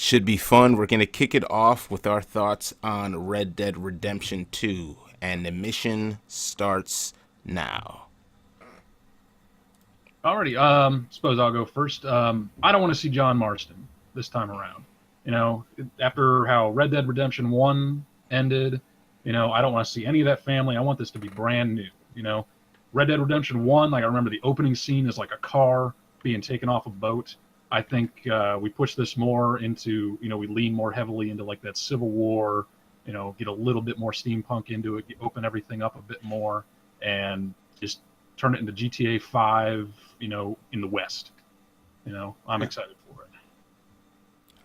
Should be fun. We're going to kick it off with our thoughts on Red Dead Redemption 2, and the mission starts now. Alrighty, suppose I'll go first. I don't want to see John Marston this time around. After how Red Dead Redemption 1 ended, I don't want to see any of that family. I want this to be brand new. Red Dead Redemption 1, like I remember the opening scene is like a car being taken off a boat. I think we push this more into, we lean more heavily into like that Civil War, get a little bit more steampunk into it, open everything up a bit more, and just turn it into GTA 5, in the West. I'm excited for it.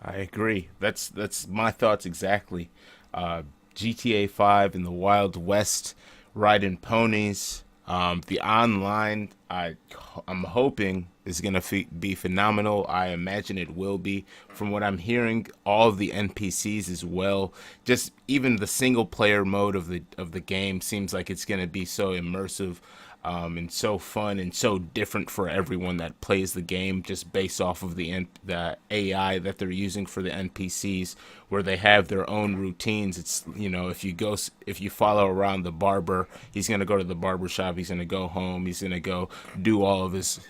I agree. That's my thoughts exactly. GTA 5 in the Wild West, riding ponies. The online, I'm hoping is going to be phenomenal. I imagine it will be. From what I'm hearing, all of the NPCs as well. Just even the single player mode of the game seems like it's going to be so immersive. And so fun and so different for everyone that plays the game, just based off of the AI that they're using for the NPCs, where they have their own routines. It's if you follow around the barber, he's gonna go to the barber shop, he's gonna go home, he's gonna go do all of his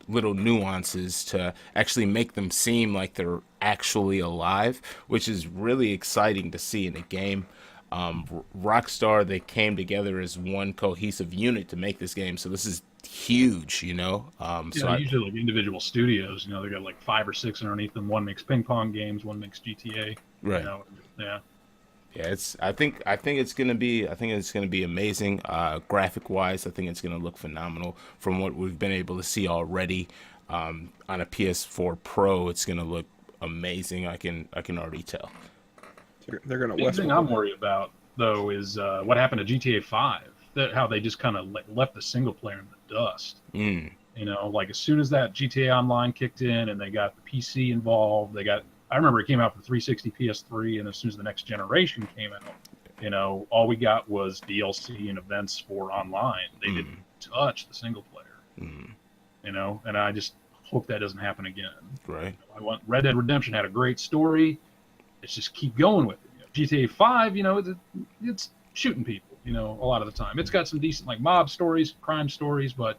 little nuances to actually make them seem like they're actually alive, which is really exciting to see in a game. Rockstar, they came together as one cohesive unit to make this game, so this is huge. Usually like individual studios, they got like 5 or 6 underneath them. One makes ping pong games, one makes GTA. Right. Yeah. Yeah, I think it's gonna be amazing. Graphic wise, I think it's gonna look phenomenal from what we've been able to see already. On a PS4 Pro, it's gonna look amazing. I can already tell. They're going to The thing I'm worried about though is what happened to GTA 5. How they just kind of left the single player in the dust. Like as soon as that GTA Online kicked in and they got the PC involved, I remember it came out for 360, PS3, and as soon as the next generation came out, all we got was DLC and events for online. They didn't touch the single player. And I just hope that doesn't happen again. Right. I want Red Dead Redemption had a great story. Let's just keep going with it. GTA 5, it's shooting people, a lot of the time. It's got some decent like mob stories, crime stories, but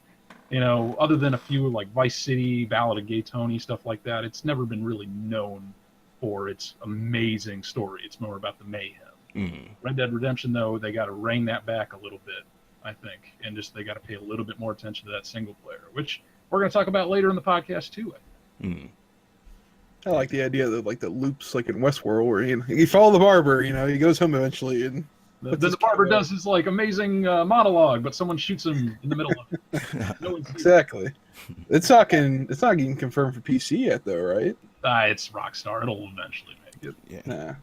other than a few like Vice City, Ballad of Gay Tony, stuff like that, it's never been really known for its amazing story. It's more about the mayhem. Red Dead Redemption, though, they got to rein that back a little bit, I think, and just they got to pay a little bit more attention to that single player, which we're going to talk about later in the podcast too. I like the idea that like the loops like in Westworld where you follow the barber, he goes home eventually and then the barber does his like amazing monologue, but someone shoots him in the middle of it. No exactly. It's not getting confirmed for PC yet though, right? It's Rockstar. It'll eventually make it. Yeah.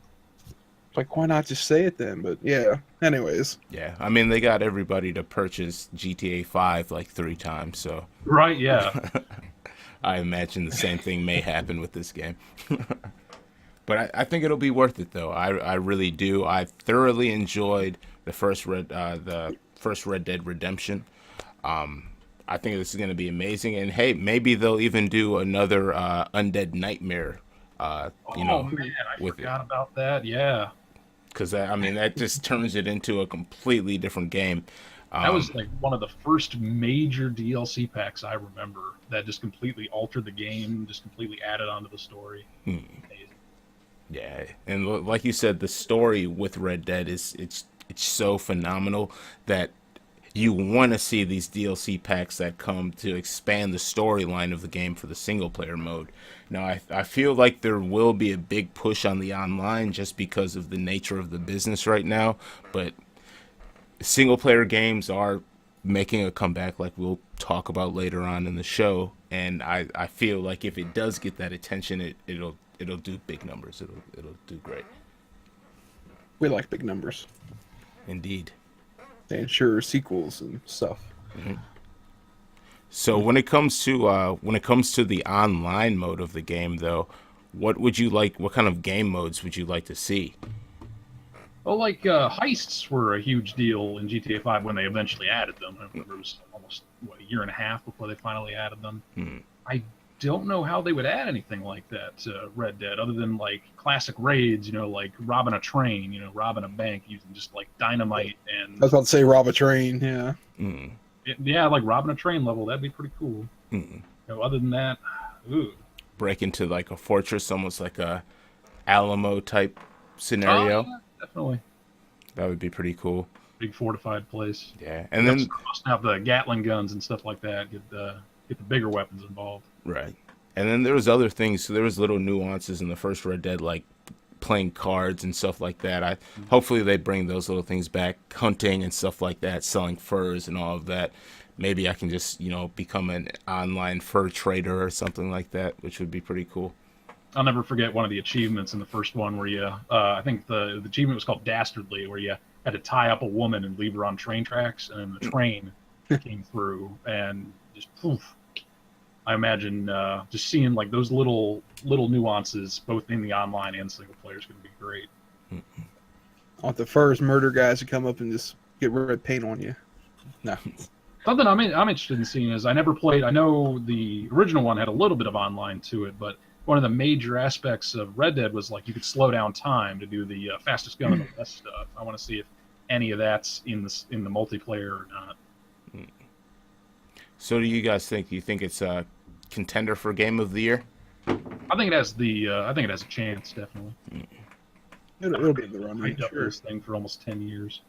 Like why not just say it then? But yeah. Anyways. Yeah. I mean they got everybody to purchase GTA 5 like 3 times, so. Right. Yeah. I imagine the same thing may happen with this game. But I think it'll be worth it, though. I really do. I thoroughly enjoyed the first Red Dead Redemption. I think this is going to be amazing. And, hey, maybe they'll even do another Undead Nightmare, man, I forgot about that. Yeah. Because, that just turns it into a completely different game. That was like one of the first major DLC packs I remember that just completely altered the game, just completely added onto the story. Yeah, and like you said, the story with Red Dead it's so phenomenal that you want to see these DLC packs that come to expand the storyline of the game for the single player mode. Now, I feel like there will be a big push on the online just because of the nature of the business right now, but single player games are making a comeback like we'll talk about later on in the show, and I feel like if it does get that attention, it'll do big numbers. It'll do great. We like big numbers. Indeed. They ensure sequels and stuff. So when it comes to the online mode of the game though, what kind of game modes would you like to see? Well, like heists were a huge deal in GTA 5 when they eventually added them. It was almost a year and a half before they finally added them. I don't know how they would add anything like that to Red Dead, other than like classic raids, like robbing a train, robbing a bank using just like dynamite I and was about to say rob a train. Yeah. Mm. yeah, like robbing a train level. That'd be pretty cool. Mm. Other than that, ooh. Break into like a fortress, almost like a Alamo type Oh, scenario. yeah, definitely. That would be pretty cool. Big fortified place. Yeah, and then Must have the Gatling guns and stuff like that. Get the bigger weapons involved. right, and then there was other things. So there was little nuances in the first Red Dead, like playing cards and stuff like that. Hopefully they bring those little things back, hunting and stuff like that, selling furs and all of that. Maybe I can just become an online fur trader or something like that, which would be pretty cool. I'll never forget one of the achievements in the first one where you, I think the achievement was called Dastardly, where you had to tie up a woman and leave her on train tracks, and then the train came through and just poof. I imagine just seeing like those little nuances, both in the online and single player, is going to be great. I want the first murder guys to come up and just get red paint on you. No. Something I'm interested in seeing is I never played. I know the original one had a little bit of online to it, but one of the major aspects of Red Dead was like you could slow down time to do the fastest gun in the West stuff. I want to see if any of that's in the multiplayer or not. So, do you guys think? Do you think it's a contender for Game of the Year? I think it has a chance, definitely. It'll be the run. Hyped up Sure. this thing for almost 10 years.